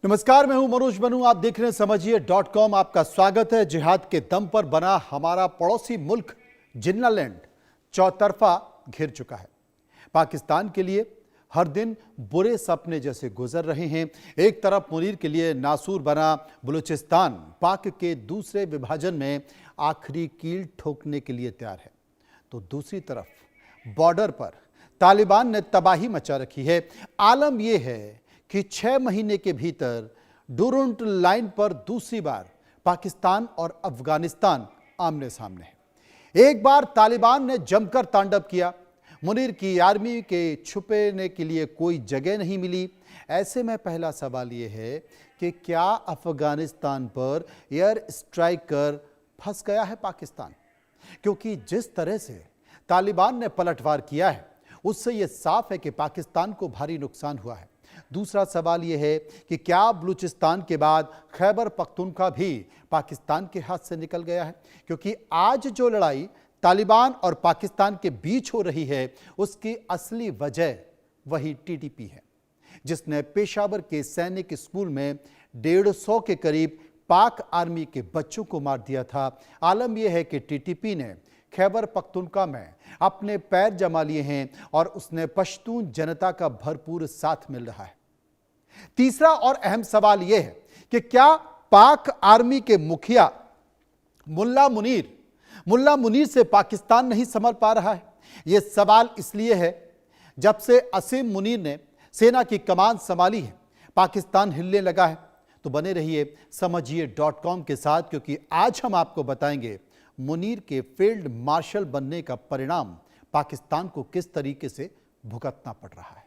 नमस्कार, मैं हूं मनोज बनू। आप देख रहे हैं समझिए.com। आपका स्वागत है। जिहाद के दम पर बना हमारा पड़ोसी मुल्क जिन्नालैंड चौतरफा घिर चुका है। पाकिस्तान के लिए हर दिन बुरे सपने जैसे गुजर रहे हैं। एक तरफ मुनीर के लिए नासूर बना बलूचिस्तान पाक के दूसरे विभाजन में आखिरी कील ठोकने के लिए तैयार है, तो दूसरी तरफ बॉर्डर पर तालिबान ने तबाही मचा रखी है। आलम यह है कि 6 महीने के भीतर डुरंट लाइन पर दूसरी बार पाकिस्तान और अफगानिस्तान आमने सामने है। एक बार तालिबान ने जमकर तांडव किया, मुनीर की आर्मी के छुपने के लिए कोई जगह नहीं मिली। ऐसे में पहला सवाल यह है कि क्या अफगानिस्तान पर एयर स्ट्राइक कर फंस गया है पाकिस्तान? क्योंकि जिस तरह से तालिबान ने पलटवार किया है उससे यह साफ है कि पाकिस्तान को भारी नुकसान हुआ है। दूसरा सवाल यह है कि क्या बलूचिस्तान के बाद खैबर पख्तूनख्वा भी पाकिस्तान के हाथ से निकल गया है? क्योंकि आज जो लड़ाई तालिबान और पाकिस्तान के बीच हो रही है उसकी असली वजह वही टीटीपी है, जिसने पेशावर के सैनिक स्कूल में 150 के करीब पाक आर्मी के बच्चों को मार दिया था। आलम यह है कि टीटीपी ने खैबर पख्तूनख्वा में अपने पैर जमा लिए हैं और उसने पश्तून जनता का भरपूर साथ मिल रहा है। तीसरा और अहम सवाल यह है कि क्या पाक आर्मी के मुखिया मुल्ला मुनीर से पाकिस्तान नहीं संभल पा रहा है? यह सवाल इसलिए है जब से असीम मुनीर ने सेना की कमान संभाली है पाकिस्तान हिलने लगा है। तो बने रहिए समझिए.com के साथ, क्योंकि आज हम आपको बताएंगे मुनीर के फील्ड मार्शल बनने का परिणाम पाकिस्तान को किस तरीके से भुगतना पड़ रहा है।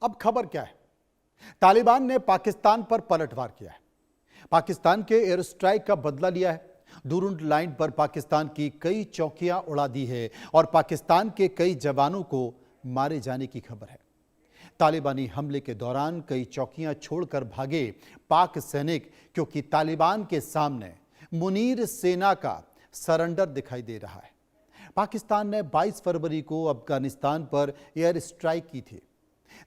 अब खबर क्या है? तालिबान ने पाकिस्तान पर पलटवार किया है, पाकिस्तान के एयर स्ट्राइक का बदला लिया है। डुरंट लाइन पर पाकिस्तान की कई चौकियां उड़ा दी है और पाकिस्तान के कई जवानों को मारे जाने की खबर है। तालिबानी हमले के दौरान कई चौकियां छोड़कर भागे पाक सैनिक, क्योंकि तालिबान के सामने मुनीर सेना का सरेंडर दिखाई दे रहा है। पाकिस्तान ने 22 फरवरी को अफगानिस्तान पर एयर स्ट्राइक की थी।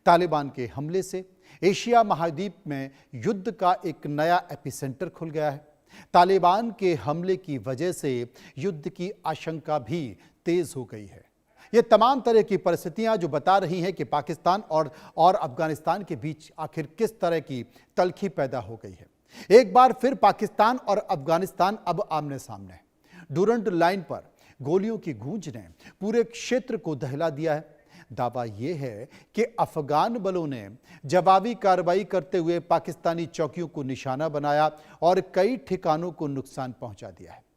तालिबान के हमले से एशिया महाद्वीप में युद्ध का एक नया एपिसेंटर खुल गया है। तालिबान के हमले की वजह से युद्ध की आशंका भी तेज हो गई है। ये तमाम तरह की परिस्थितियां जो बता रही हैं कि पाकिस्तान और अफगानिस्तान के बीच आखिर किस तरह की तल्खी पैदा हो गई है। एक बार फिर पाकिस्तान और अफगानिस्तान अब आमने सामने है। डुरंट लाइन पर गोलियों की गूंज ने पूरे क्षेत्र को दहला दिया है। दावा यह है कि अफगान बलों ने जवाबी कार्रवाई करते हुए पाकिस्तानी चौकियों को निशाना बनाया और कई ठिकानों को नुकसान पहुंचा दिया है।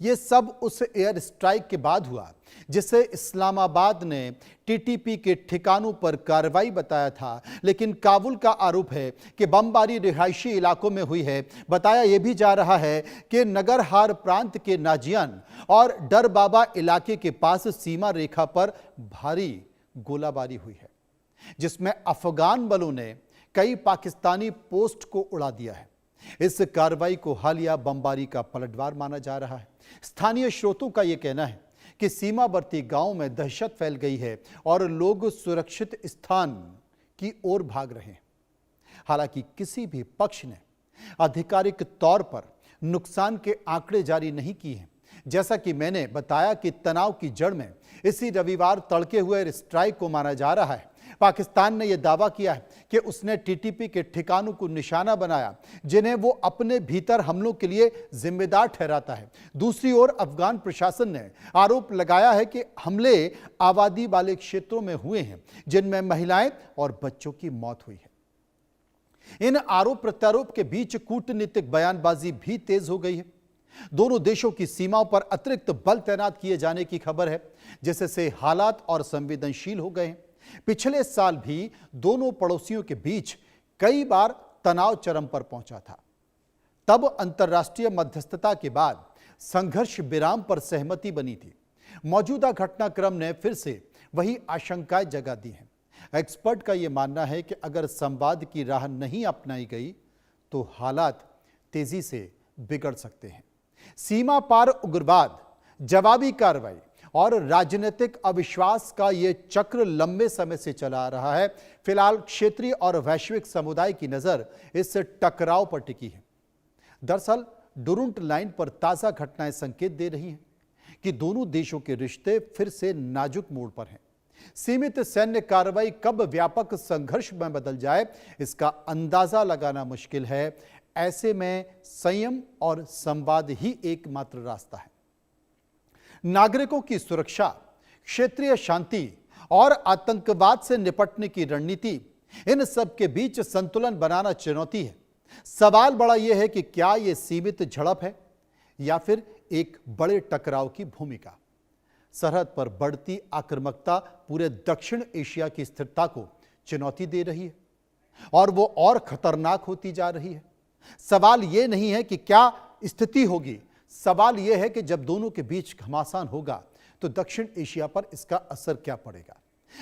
यह सब उस एयर स्ट्राइक के बाद हुआ जिसे इस्लामाबाद ने टीटीपी के ठिकानों पर कार्रवाई बताया था, लेकिन काबुल का आरोप है कि बमबारी रिहायशी इलाकों में हुई है। बताया यह भी जा रहा है कि नगरहार प्रांत के नाजियान और डरबाबा इलाके के पास सीमा रेखा पर भारी गोलाबारी हुई है, जिसमें अफगान बलों ने कई पाकिस्तानी पोस्ट को उड़ा दिया है। इस कार्रवाई को हालिया बमबारी का पलटवार माना जा रहा है। स्थानीय स्रोतों का यह कहना है कि सीमावर्ती गांव में दहशत फैल गई है और लोग सुरक्षित स्थान की ओर भाग रहे हैं। हालांकि किसी भी पक्ष ने आधिकारिक तौर पर नुकसान के आंकड़े जारी नहीं किए हैं। जैसा कि मैंने बताया कि तनाव की जड़ में इसी रविवार तड़के हुए स्ट्राइक को माना जा रहा है। पाकिस्तान ने यह दावा किया है कि उसने टीटीपी के ठिकानों को निशाना बनाया, जिन्हें वो अपने भीतर हमलों के लिए जिम्मेदार ठहराता है। दूसरी ओर अफगान प्रशासन ने आरोप लगाया है कि हमले आबादी वाले क्षेत्रों में हुए हैं, जिनमें महिलाएं और बच्चों की मौत हुई है। इन आरोप प्रत्यारोप के बीच कूटनीतिक बयानबाजी भी तेज हो गई है। दोनों देशों की सीमाओं पर अतिरिक्त बल तैनात किए जाने की खबर है, जिससे हालात और संवेदनशील हो गए हैं। पिछले साल भी दोनों पड़ोसियों के बीच कई बार तनाव चरम पर पहुंचा था। तब अंतर्राष्ट्रीय मध्यस्थता के बाद संघर्ष विराम पर सहमति बनी थी। मौजूदा घटनाक्रम ने फिर से वही आशंकाएं जगा दी हैं। एक्सपर्ट का यह मानना है कि अगर संवाद की राह नहीं अपनाई गई तो हालात तेजी से बिगड़ सकते हैं। सीमा पार उग्रवाद, जवाबी कार्रवाई और राजनीतिक अविश्वास का यह चक्र लंबे समय से चला आ रहा है। फिलहाल क्षेत्रीय और वैश्विक समुदाय की नजर इस टकराव पर टिकी है। दरअसल डुरुंट लाइन पर ताजा घटनाएं संकेत दे रही हैं कि दोनों देशों के रिश्ते फिर से नाजुक मोड़ पर हैं। सीमित सैन्य कार्रवाई कब व्यापक संघर्ष में बदल जाए, इसका अंदाजा लगाना मुश्किल है। ऐसे में संयम और संवाद ही एकमात्र रास्ता है। नागरिकों की सुरक्षा, क्षेत्रीय शांति और आतंकवाद से निपटने की रणनीति, इन सब के बीच संतुलन बनाना चुनौती है। सवाल बड़ा यह है कि क्या यह सीमित झड़प है या फिर एक बड़े टकराव की भूमिका। सरहद पर बढ़ती आक्रामकता पूरे दक्षिण एशिया की स्थिरता को चुनौती दे रही है और वो और खतरनाक होती जा रही है। सवाल यह नहीं है कि क्या स्थिति होगी, सवाल यह है कि जब दोनों के बीच घमासान होगा तो दक्षिण एशिया पर इसका असर क्या पड़ेगा।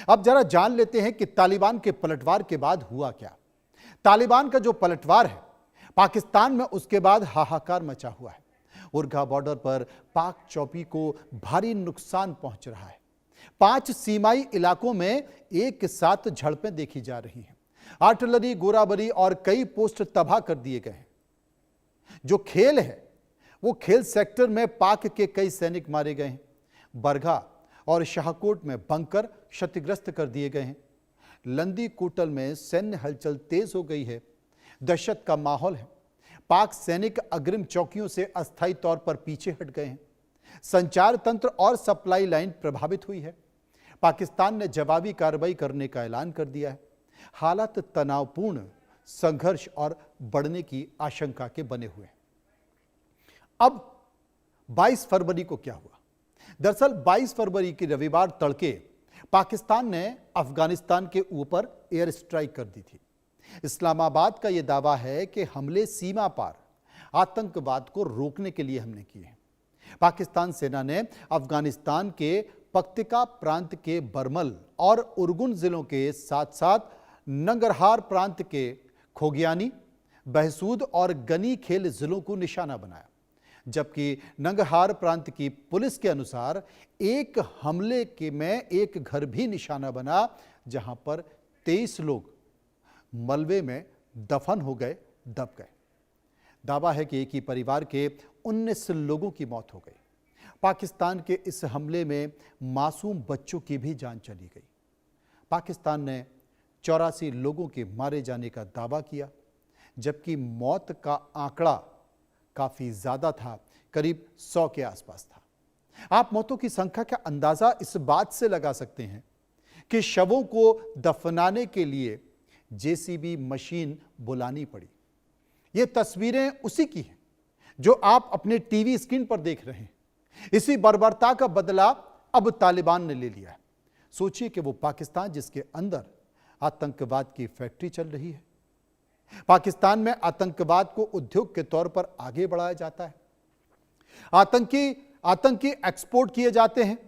अब जरा जान लेते हैं कि तालिबान के पलटवार के बाद हुआ क्या। तालिबान का जो पलटवार है पाकिस्तान में, उसके बाद हाहाकार मचा हुआ है। उरगा बॉर्डर पर पाक चौकी को भारी नुकसान पहुंच रहा है। 5 सीमाई इलाकों में एक साथ झड़पें देखी जा रही हैं। आर्टिलरी, गोराबारी और कई पोस्ट तबाह कर दिए गए हैं। जो खेल है वो खेल सेक्टर में पाक के कई सैनिक मारे गए हैं। बरगा और शाहकोट में बंकर क्षतिग्रस्त कर दिए गए हैं। लंदी कोटल में सैन्य हलचल तेज हो गई है। दहशत का माहौल है। पाक सैनिक अग्रिम चौकियों से अस्थायी तौर पर पीछे हट गए हैं। संचार तंत्र और सप्लाई लाइन प्रभावित हुई है। पाकिस्तान ने जवाबी कार्रवाई करने का ऐलान कर दिया है। हालात तनावपूर्ण, संघर्ष और बढ़ने की आशंका के बने हुए हैं। अब 22 फरवरी को क्या हुआ? दरअसल 22 फरवरी की रविवार तड़के पाकिस्तान ने अफगानिस्तान के ऊपर एयर स्ट्राइक कर दी थी। इस्लामाबाद का यह दावा है कि हमले सीमा पार आतंकवाद को रोकने के लिए हमने किए हैं। पाकिस्तान सेना ने अफगानिस्तान के पक्तिका प्रांत के बरमल और उर्गुन जिलों के साथ साथ नंगरहार प्रांत के खोगियानी, बहसूद और गनी खेल जिलों को निशाना बनाया। जबकि नंगरहार प्रांत की पुलिस के अनुसार एक हमले के में एक घर भी निशाना बना, जहां पर 23 लोग मलबे में दफन हो गए, दब गए। दावा है कि एक ही परिवार के 19 लोगों की मौत हो गई। पाकिस्तान के इस हमले में मासूम बच्चों की भी जान चली गई। पाकिस्तान ने 84 लोगों के मारे जाने का दावा किया, जबकि मौत का आंकड़ा काफी ज्यादा था, करीब 100 के आसपास था। आप मौतों की संख्या का अंदाजा इस बात से लगा सकते हैं कि शवों को दफनाने के लिए जेसीबी मशीन बुलानी पड़ी। ये तस्वीरें उसी की हैं जो आप अपने टीवी स्क्रीन पर देख रहे हैं। इसी बर्बरता का बदला अब तालिबान ने ले लिया है। सोचिए कि वो पाकिस्तान जिसके अंदर आतंकवाद की फैक्ट्री चल रही है। पाकिस्तान में आतंकवाद को उद्योग के तौर पर आगे बढ़ाया जाता है। आतंकी एक्सपोर्ट किए जाते हैं।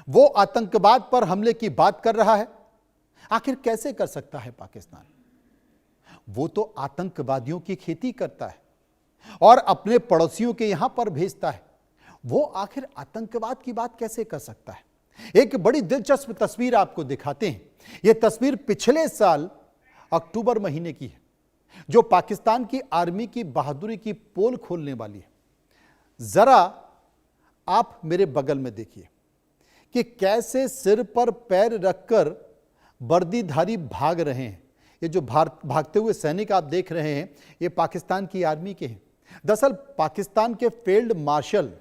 वो आतंकवाद पर हमले की बात कर रहा है। आखिर कैसे कर सकता है पाकिस्तान? वो तो आतंकवादियों की खेती करता है और अपने पड़ोसियों के यहां पर भेजता है। वो आखिर आतंकवाद की बात कैसे कर सकता है? एक बड़ी दिलचस्प तस्वीर आपको दिखाते हैं। यह तस्वीर पिछले साल अक्टूबर महीने की है, जो पाकिस्तान की आर्मी की बहादुरी की पोल खोलने वाली है। जरा आप मेरे बगल में देखिए कि कैसे सिर पर पैर रखकर वर्दीधारी भाग रहे हैं। ये जो भागते हुए सैनिक आप देख रहे हैं, ये पाकिस्तान की आर्मी के हैं। दरअसल पाकिस्तान के फील्ड मार्शल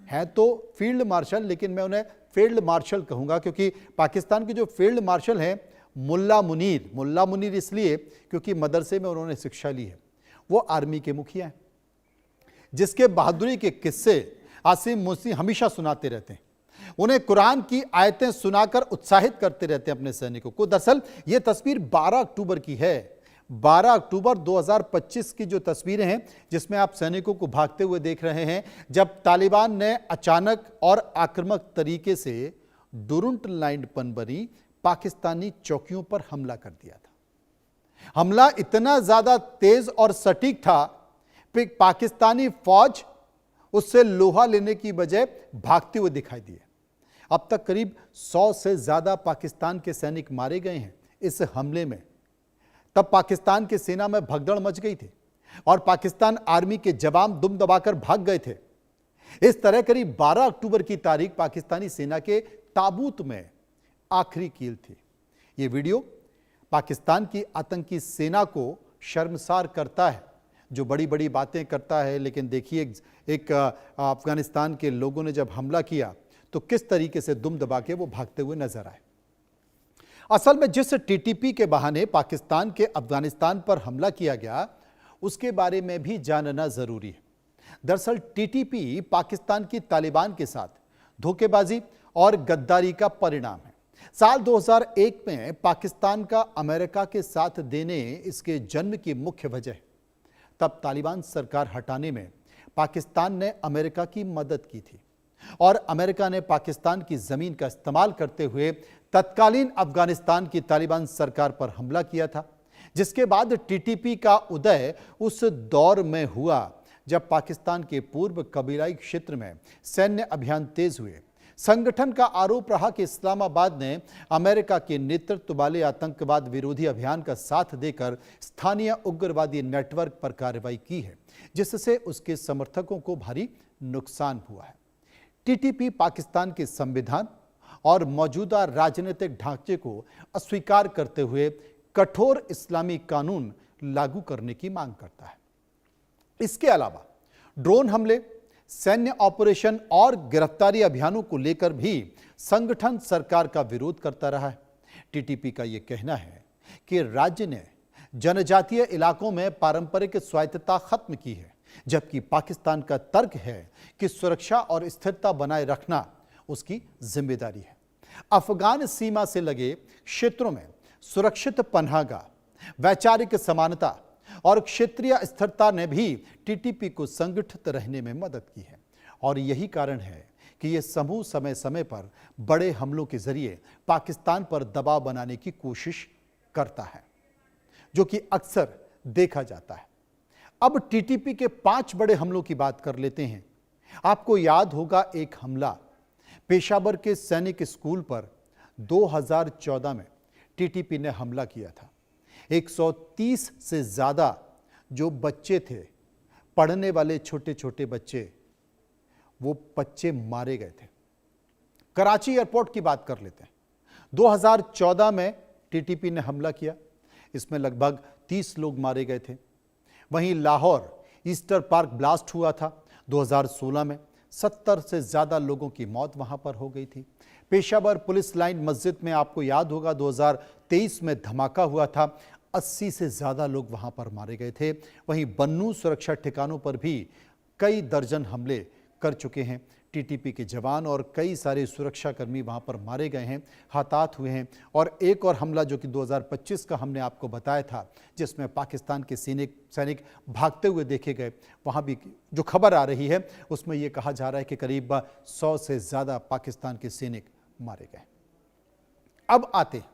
हैं, तो फील्ड मार्शल, लेकिन मैं उन्हें फील्ड मार्शल कहूंगा क्योंकि पाकिस्तान के जो फील्ड मार्शल हैं मुल्ला मुनीर इसलिए क्योंकि मदरसे में उन्होंने शिक्षा ली है। वो आर्मी के मुखिया हैं, जिसके बहादुरी के किस्से आसिम मुसी हमेशा सुनाते रहते हैं। उन्हें कुरान की आयतें सुनाकर उत्साहित करते रहते हैं अपने सैनिकों को। दरअसल यह तस्वीर 12 अक्टूबर की है। 12 अक्टूबर 2025 की जो तस्वीरें हैं, जिसमें आप सैनिकों को भागते हुए देख रहे हैं, जब तालिबान ने अचानक और आक्रामक तरीके से डुरुंट लाइन पर बनी पाकिस्तानी चौकियों पर हमला कर दिया था। हमला इतना ज्यादा तेज और सटीक था कि पाकिस्तानी फौज उससे लोहा लेने की बजाय भागते हुए दिखाई दिए। अब तक करीब 100 से ज्यादा पाकिस्तान के सैनिक मारे गए हैं इस हमले में। तब पाकिस्तान की सेना में भगदड़ मच गई थी और पाकिस्तान आर्मी के जवान दुम दबाकर भाग गए थे। इस तरह करीब 12 अक्टूबर की तारीख पाकिस्तानी सेना के ताबूत में आखिरी कील थी। यह वीडियो पाकिस्तान की आतंकी सेना को शर्मसार करता है, जो बड़ी बड़ी बातें करता है, लेकिन देखिए एक अफगानिस्तान के लोगों ने जब हमला किया तो किस तरीके से दुम दबा के वो भागते हुए नजर आए। असल में जिस टीटीपी के बहाने पाकिस्तान के अफगानिस्तान पर हमला किया गया उसके बारे में भी जानना जरूरी है। दरअसल टीटीपी पाकिस्तान की तालिबान के साथ धोखेबाजी और गद्दारी का परिणाम है। साल 2001 में पाकिस्तान का अमेरिका के साथ देने इसके जन्म की मुख्य वजह है। तब तालिबान सरकार हटाने में पाकिस्तान ने अमेरिका की मदद की थी और अमेरिका ने पाकिस्तान की जमीन का इस्तेमाल करते हुए तत्कालीन अफगानिस्तान की तालिबान सरकार पर हमला किया था, जिसके बाद टीटीपी का उदय उस दौर में हुआ जब पाकिस्तान के पूर्व कबीलाई क्षेत्र में सैन्य अभियान तेज हुए। संगठन का आरोप रहा कि इस्लामाबाद ने अमेरिका के नेतृत्व वाले आतंकवाद विरोधी अभियान का साथ देकर स्थानीय उग्रवादी नेटवर्क पर कार्रवाई की है, जिससे उसके समर्थकों को भारी नुकसान हुआ है। टीटीपी पाकिस्तान के संविधान और मौजूदा राजनीतिक ढांचे को अस्वीकार करते हुए कठोर इस्लामी कानून लागू करने की मांग करता है। इसके अलावा ड्रोन हमले, सैन्य ऑपरेशन और गिरफ्तारी अभियानों को लेकर भी संगठन सरकार का विरोध करता रहा है। टीटीपी का यह कहना है कि राज्य ने जनजातीय इलाकों में पारंपरिक स्वायत्तता खत्म की है, जबकि पाकिस्तान का तर्क है कि सुरक्षा और स्थिरता बनाए रखना उसकी जिम्मेदारी है। अफगान सीमा से लगे क्षेत्रों में सुरक्षित पनाहगाह, वैचारिक समानता और क्षेत्रीय स्थिरता ने भी टीटीपी को संगठित रहने में मदद की है और यही कारण है कि यह समूह समय समय पर बड़े हमलों के जरिए पाकिस्तान पर दबाव बनाने की कोशिश करता है, जो कि अक्सर देखा जाता है। अब टीटीपी के 5 बड़े हमलों की बात कर लेते हैं। आपको याद होगा एक हमला पेशावर के सैनिक स्कूल पर 2014 में टीटीपी ने हमला किया था। 130 से ज्यादा जो बच्चे थे, पढ़ने वाले छोटे छोटे बच्चे, वो बच्चे मारे गए थे। कराची एयरपोर्ट की बात कर लेते हैं। 2014 में टीटीपी ने हमला किया, इसमें लगभग 30 लोग मारे गए थे। वहीं लाहौर ईस्टर पार्क ब्लास्ट हुआ था 2016 में, 70 से ज्यादा लोगों की मौत वहां पर हो गई थी। पेशावर पुलिस लाइन मस्जिद में आपको याद होगा 2023 में धमाका हुआ था, 80 से ज्यादा लोग वहां पर मारे गए थे। वहीं बन्नू सुरक्षा ठिकानों पर भी कई दर्जन हमले कर चुके हैं टीटीपी के जवान और कई सारे सुरक्षाकर्मी वहां पर मारे गए हैं, हताहत हुए हैं। और एक और हमला जो कि 2025 का हमने आपको बताया था, जिसमें पाकिस्तान के सैनिक भागते हुए देखे गए, वहां भी जो खबर आ रही है उसमें यह कहा जा रहा है कि करीब 100 से ज्यादा पाकिस्तान के सैनिक मारे गए। अब आते हैं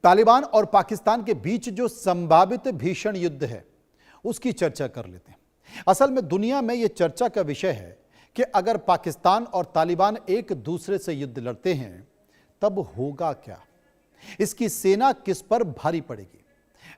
तालिबान और पाकिस्तान के बीच जो संभावित भीषण युद्ध है उसकी चर्चा कर लेते हैं। असल में दुनिया में यह चर्चा का विषय है कि अगर पाकिस्तान और तालिबान एक दूसरे से युद्ध लड़ते हैं तब होगा क्या, इसकी सेना किस पर भारी पड़ेगी।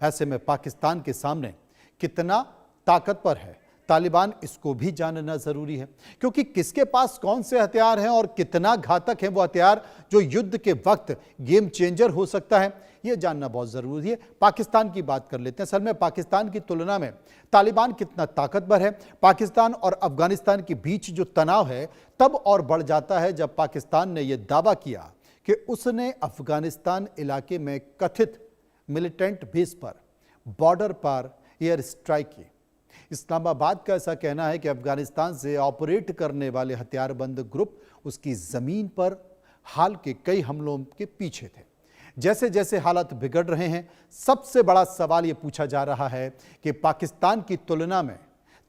ऐसे में पाकिस्तान के सामने कितना ताकतवर है तालिबान, इसको भी जानना जरूरी है, क्योंकि किसके पास कौन से हथियार हैं और कितना घातक है वो हथियार जो युद्ध के वक्त गेम चेंजर हो सकता है, यह जानना बहुत जरूरी है। पाकिस्तान की बात कर लेते हैं। असल में पाकिस्तान की तुलना में तालिबान कितना ताकतवर है। पाकिस्तान और अफगानिस्तान के बीच जो तनाव है तब और बढ़ जाता है जब पाकिस्तान ने यह दावा किया कि उसने अफगानिस्तान इलाके में कथित मिलिटेंट बेस पर बॉर्डर पर एयर स्ट्राइक की। इस्लामाबाद का ऐसा कहना है कि अफगानिस्तान से ऑपरेट करने वाले हथियारबंद ग्रुप उसकी जमीन पर हाल के कई हमलों के पीछे थे। जैसे जैसे हालात बिगड़ रहे हैं, सबसे बड़ा सवाल यह पूछा जा रहा है कि पाकिस्तान की तुलना में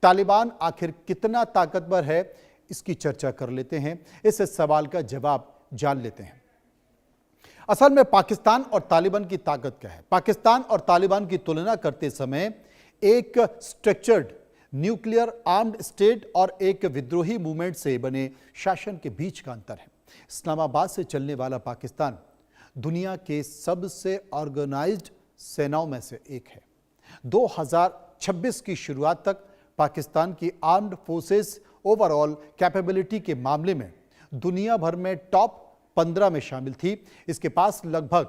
तालिबान आखिर कितना ताकतवर है। इसकी चर्चा कर लेते हैं, इस सवाल का जवाब जान लेते हैं। असल में पाकिस्तान और तालिबान की ताकत क्या है? पाकिस्तान और तालिबान की तुलना करते समय एक स्ट्रक्चर्ड न्यूक्लियर आर्म्ड स्टेट और एक विद्रोही मूवमेंट से बने शासन के बीच का अंतर है। इस्लामाबाद से चलने वाला पाकिस्तान दुनिया के सबसे ऑर्गेनाइज्ड सेनाओं में से एक है। 2026 की शुरुआत तक पाकिस्तान की आर्म्ड फोर्सेस ओवरऑल कैपेबिलिटी के मामले में दुनिया भर में टॉप 15 में शामिल थी। इसके पास लगभग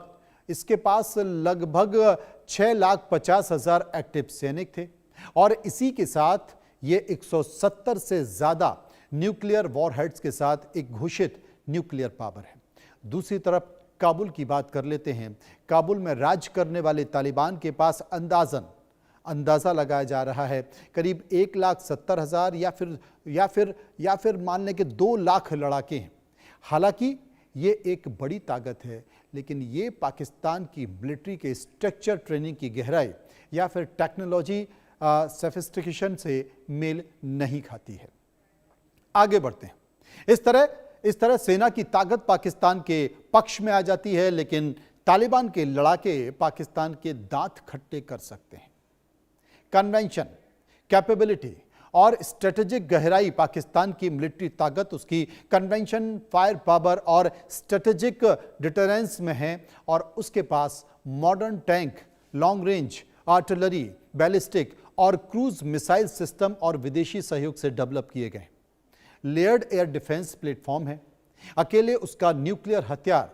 6,50,000 एक्टिव सैनिक थे और इसी के साथ ये 170 से ज्यादा न्यूक्लियर वॉरहेड्स के साथ एक घोषित न्यूक्लियर पावर है। दूसरी तरफ काबुल की बात कर लेते हैं। काबुल में राज करने वाले तालिबान के पास अंदाजा लगाया जा रहा है करीब 1,70,000 या फिर मान लें कि 2 लाख लड़ाके हैं। हालांकि ये एक बड़ी ताकत है, लेकिन ये पाकिस्तान की मिलिट्री के स्ट्रक्चर, ट्रेनिंग की गहराई या फिर टेक्नोलॉजी सोफिस्टिकेशन से मेल नहीं खाती है। आगे बढ़ते हैं। इस तरह सेना की ताकत पाकिस्तान के पक्ष में आ जाती है, लेकिन तालिबान के लड़ाके पाकिस्तान के दांत खट्टे कर सकते हैं। कन्वेंशन, कैपेबिलिटी और स्ट्रेटेजिक गहराई पाकिस्तान की मिलिट्री ताकत उसकी कन्वेंशन, फायर पावर और स्ट्रेटेजिक डिटरेंस में है और उसके पास modern tank, long range artillery, ballistic और क्रूज मिसाइल सिस्टम और विदेशी सहयोग से डेवलप किए गए लेयर्ड एयर डिफेंस प्लेटफॉर्म है। अकेले उसका न्यूक्लियर हथियार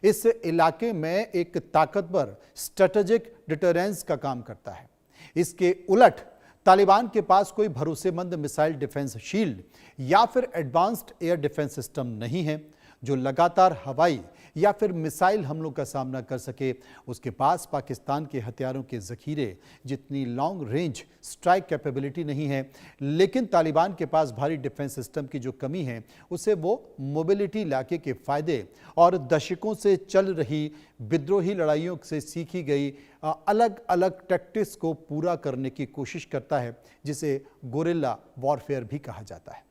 इस इलाके में एक ताकतवर स्ट्रेटेजिक डिटरेंस का काम करता है। इसके उलट तालिबान के पास कोई भरोसेमंद मिसाइल डिफेंस शील्ड या फिर एडवांस्ड एयर डिफेंस सिस्टम नहीं है जो लगातार हवाई या फिर मिसाइल हमलों का सामना कर सके। उसके पास पाकिस्तान के हथियारों के जखीरे जितनी लॉन्ग रेंज स्ट्राइक कैपेबिलिटी नहीं है, लेकिन तालिबान के पास भारी डिफेंस सिस्टम की जो कमी है उसे वो मोबिलिटी इलाके के फायदे और दशकों से चल रही विद्रोही लड़ाइयों से सीखी गई अलग अलग टैक्टिक्स को पूरा करने की कोशिश करता है, जिसे गोरिल्ला वॉरफेयर भी कहा जाता है।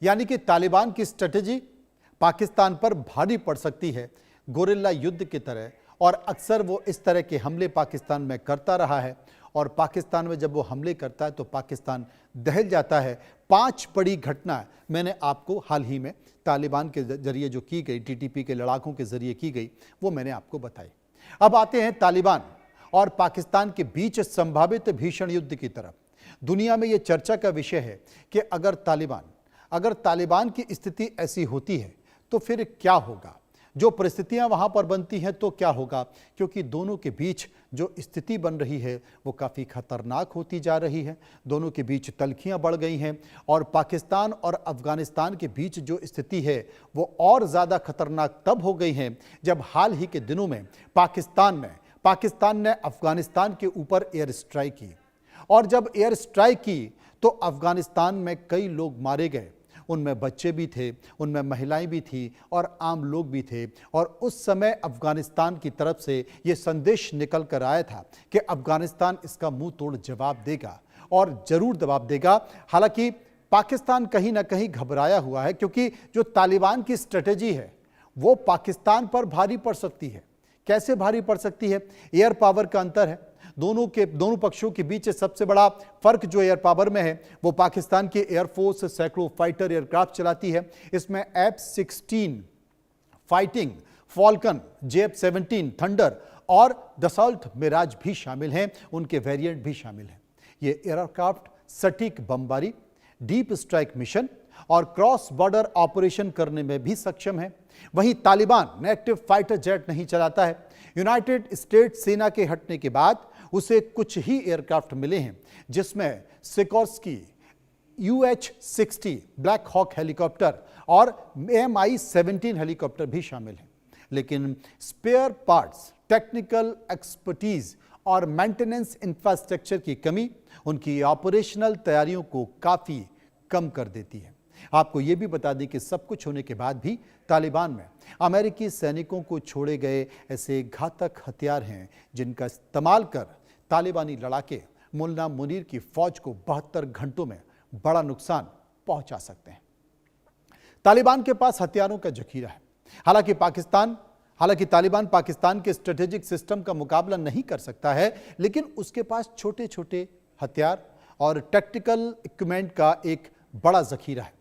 यानी कि तालिबान की स्ट्रेटेजी पाकिस्तान पर भारी पड़ सकती है गोरिल्ला युद्ध की तरह, और अक्सर वो इस तरह के हमले पाकिस्तान में करता रहा है और पाकिस्तान में जब वो हमले करता है तो पाकिस्तान दहल जाता है। 5 बड़ी घटना मैंने आपको हाल ही में तालिबान के जरिए जो की गई, टीटीपी के लड़ाकों के जरिए की गई, वो मैंने आपको बताई। अब आते हैं तालिबान और पाकिस्तान के बीच संभावित भीषण युद्ध की तरफ। दुनिया में ये चर्चा का विषय है कि अगर तालिबान की स्थिति ऐसी होती है तो फिर क्या होगा, जो परिस्थितियां वहां पर बनती हैं तो क्या होगा, क्योंकि दोनों के बीच जो स्थिति बन रही है वो काफ़ी खतरनाक होती जा रही है। दोनों के बीच तल्खियां बढ़ गई हैं और पाकिस्तान और अफगानिस्तान के बीच जो स्थिति है वो और ज़्यादा खतरनाक तब हो गई है जब हाल ही के दिनों में पाकिस्तान ने अफगानिस्तान के ऊपर एयर स्ट्राइक की, और जब एयर स्ट्राइक की तो अफगानिस्तान में कई लोग मारे गए। उनमें बच्चे भी थे, उनमें महिलाएं भी थी और आम लोग भी थे। और उस समय अफगानिस्तान की तरफ से ये संदेश निकल कर आया था कि अफगानिस्तान इसका मुंह तोड़ जवाब देगा और जरूर जवाब देगा। हालांकि पाकिस्तान कहीं ना कहीं घबराया हुआ है, क्योंकि जो तालिबान की स्ट्रेटेजी है वो पाकिस्तान पर भारी पड़ सकती है। कैसे भारी पड़ सकती है? एयर पावर का अंतर है। दोनों पक्षों के बीच सबसे बड़ा फर्क जो एयर पावर में है वो पाकिस्तान की एयरफोर्स सैकड़ों फाइटर एयरक्राफ्ट चलाती है। इसमें F-16 fighting, Falcon, JF-17 thunder और दसॉल्ट मिराज भी शामिल हैं, उनके वेरिएंट भी शामिल हैं। ये एयरक्राफ्ट सटीक बमबारी, डीप स्ट्राइक मिशन और क्रॉस बॉर्डर ऑपरेशन करने में भी सक्षम है। वहीं तालिबान एक्टिव फाइटर जेट नहीं चलाता है। यूनाइटेड स्टेट्स सेना के हटने के बाद उसे कुछ ही एयरक्राफ्ट मिले हैं, जिसमें Sikorsky UH-60 Black Hawk helicopter और Mi-17 हेलीकॉप्टर भी शामिल हैं। लेकिन स्पेयर पार्ट्स, टेक्निकल एक्सपर्टीज और मेंटेनेंस इंफ्रास्ट्रक्चर की कमी उनकी ऑपरेशनल तैयारियों को काफ़ी कम कर देती है। आपको यह भी बता दें कि सब कुछ होने के बाद भी तालिबान में अमेरिकी सैनिकों को छोड़े गए ऐसे घातक हथियार हैं जिनका इस्तेमाल कर तालिबानी लड़ाके मुल्ला मुनीर की फौज को 72 घंटों में बड़ा नुकसान पहुंचा सकते हैं। तालिबान के पास हथियारों का जखीरा है। हालांकि पाकिस्तान हालांकि तालिबान पाकिस्तान के स्ट्रेटेजिक सिस्टम का मुकाबला नहीं कर सकता है, लेकिन उसके पास छोटे छोटे हथियार और टैक्टिकल इक्विपमेंट का एक बड़ा जखीरा है।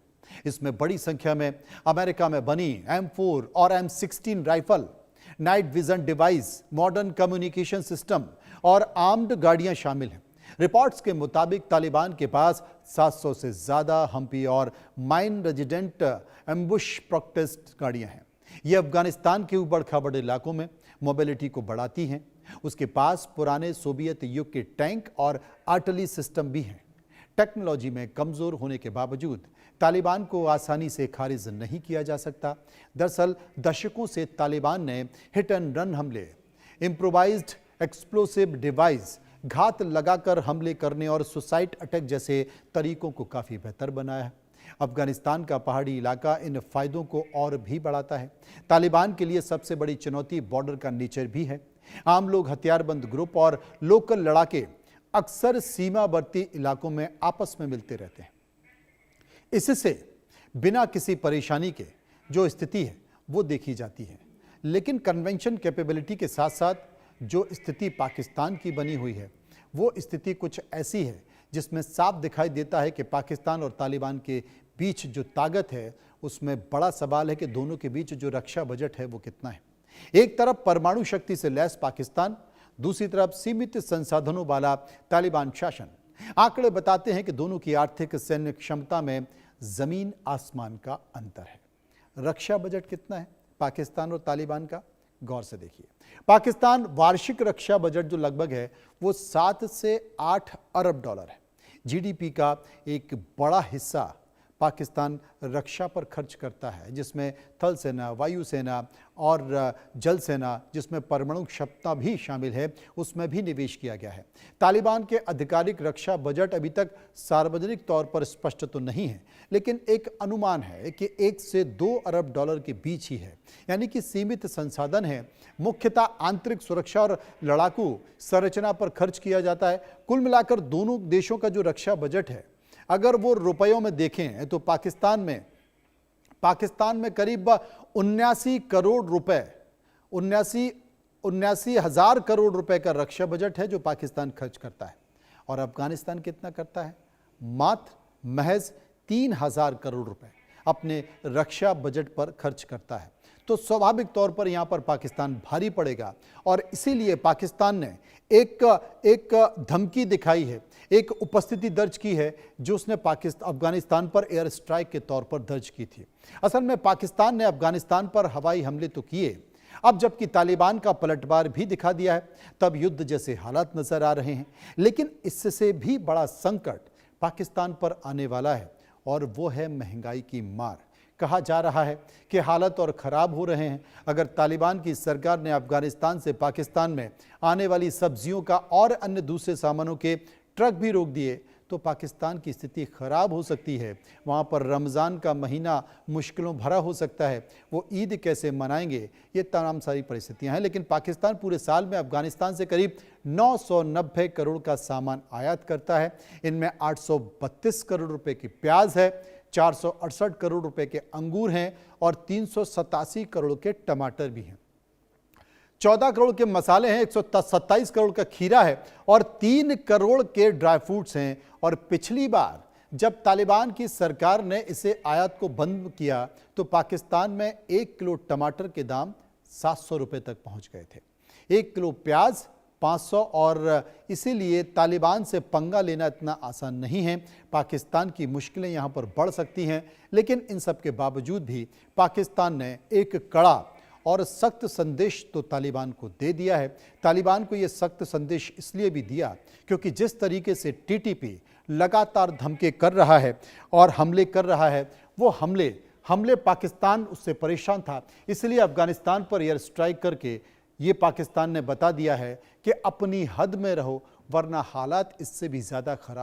इसमें बड़ी संख्या में अमेरिका में बनी M4 और M16 rifle, night vision device, modern communication system और आर्म्ड गाड़ियां शामिल हैं। रिपोर्ट्स के मुताबिक तालिबान के पास 700 से ज्यादा हम्पी और माइन रेजिडेंट एम्बुश प्रोटेस्ट गाड़ियां हैं। ये अफगानिस्तान के ऊबड़ खाबड़ इलाकों में मोबिलिटी को बढ़ाती हैं। उसके पास पुराने सोवियत युग के टैंक और आर्टिलरी सिस्टम भी हैं। टेक्नोलॉजी में कमजोर होने के बावजूद तालिबान को आसानी से खारिज नहीं किया जा सकता। दरअसल दशकों से तालिबान ने हिट एंड रन हमले, इम्प्रोवाइज्ड एक्सप्लोसिव डिवाइस, घात लगाकर हमले करने और सुसाइड अटैक जैसे तरीकों को काफी बेहतर बनाया है। अफगानिस्तान का पहाड़ी इलाका इन फायदों को और भी बढ़ाता है। तालिबान के लिए सबसे बड़ी चुनौती बॉर्डर का नेचर भी है। आम लोग, हथियारबंद ग्रुप और लोकल लड़ाके अक्सर सीमावर्ती इलाकों में आपस में मिलते रहते हैं। इससे बिना किसी परेशानी के जो स्थिति है वो देखी जाती है, लेकिन कन्वेंशन कैपेबिलिटी के साथ साथ जो स्थिति पाकिस्तान की बनी हुई है वो स्थिति कुछ ऐसी है जिसमें साफ दिखाई देता है कि पाकिस्तान और तालिबान के बीच जो ताकत है उसमें बड़ा सवाल है कि दोनों के बीच जो रक्षा बजट है वो कितना है। एक तरफ परमाणु शक्ति से लैस पाकिस्तान, दूसरी तरफ सीमित संसाधनों वाला तालिबान शासन। आंकड़े बताते हैं कि दोनों की आर्थिक सैन्य क्षमता में जमीन आसमान का अंतर है। रक्षा बजट कितना है पाकिस्तान और तालिबान का, गौर से देखिए। पाकिस्तान वार्षिक रक्षा बजट जो लगभग है वो 7 से 8 अरब डॉलर है। जीडीपी का एक बड़ा हिस्सा पाकिस्तान रक्षा पर खर्च करता है, जिसमें थल सेना, वायुसेना और जल सेना, जिसमें परमाणु क्षमता भी शामिल है, उसमें भी निवेश किया गया है। तालिबान के आधिकारिक रक्षा बजट अभी तक सार्वजनिक तौर पर स्पष्ट तो नहीं है, लेकिन एक अनुमान है कि 1 से 2 अरब डॉलर के बीच ही है, यानी कि सीमित संसाधन है। मुख्यतः आंतरिक सुरक्षा और लड़ाकू संरचना पर खर्च किया जाता है। कुल मिलाकर दोनों देशों का जो रक्षा बजट है, अगर वो रुपयों में देखें तो पाकिस्तान में करीब 79 करोड़ रुपए, 79 हजार करोड़ रुपए का रक्षा बजट है जो पाकिस्तान खर्च करता है। और अफगानिस्तान कितना करता है? मात्र महज 3000 करोड़ रुपए अपने रक्षा बजट पर खर्च करता है। तो स्वाभाविक तौर पर यहां पर पाकिस्तान भारी पड़ेगा और इसीलिए पाकिस्तान ने एक धमकी दिखाई है, एक उपस्थिति दर्ज की है जो उसने अफगानिस्तान पर एयर स्ट्राइक के तौर पर दर्ज की थी। असल में पाकिस्तान ने अफगानिस्तान पर हवाई हमले तो किए, अब जबकि तालिबान का पलटवार भी दिखा दिया है, तब युद्ध जैसे हालात नजर आ रहे हैं। लेकिन इससे भी बड़ा संकट पाकिस्तान पर आने वाला है और वो है महंगाई की मार। कहा जा रहा है कि हालत और ख़राब हो रहे हैं। अगर तालिबान की सरकार ने अफगानिस्तान से पाकिस्तान में आने वाली सब्जियों का और अन्य दूसरे सामानों के ट्रक भी रोक दिए तो पाकिस्तान की स्थिति खराब हो सकती है। वहाँ पर रमज़ान का महीना मुश्किलों भरा हो सकता है, वो ईद कैसे मनाएंगे, ये तमाम सारी परिस्थितियाँ हैं। लेकिन पाकिस्तान पूरे साल में अफगानिस्तान से करीब 990 करोड़ का सामान आयात करता है। इनमें 832 करोड़ रुपए की प्याज है, 468 करोड़ रुपए के अंगूर हैं और 387 करोड़ के टमाटर भी हैं। 14 करोड़ के मसाले हैं, 127 करोड़ का खीरा है और 3 करोड़ के ड्राई फ्रूट्स हैं। और पिछली बार जब तालिबान की सरकार ने इसे आयात को बंद किया तो पाकिस्तान में 1 किलो टमाटर के दाम 700 रुपए तक पहुंच गए थे, 1 किलो प्याज 500। और इसीलिए तालिबान से पंगा लेना इतना आसान नहीं है। पाकिस्तान की मुश्किलें यहाँ पर बढ़ सकती हैं, लेकिन इन सब के बावजूद भी पाकिस्तान ने एक कड़ा और सख्त संदेश तो तालिबान को दे दिया है। तालिबान को ये सख्त संदेश इसलिए भी दिया क्योंकि जिस तरीके से टीटीपी लगातार धमके कर रहा है और हमले कर रहा है, वो हमले पाकिस्तान उससे परेशान था। इसलिए अफगानिस्तान पर एयर स्ट्राइक करके ये पाकिस्तान ने बता दिया है कि अपनी हद में रहो, वरना हालात इससे भी ज़्यादा खराब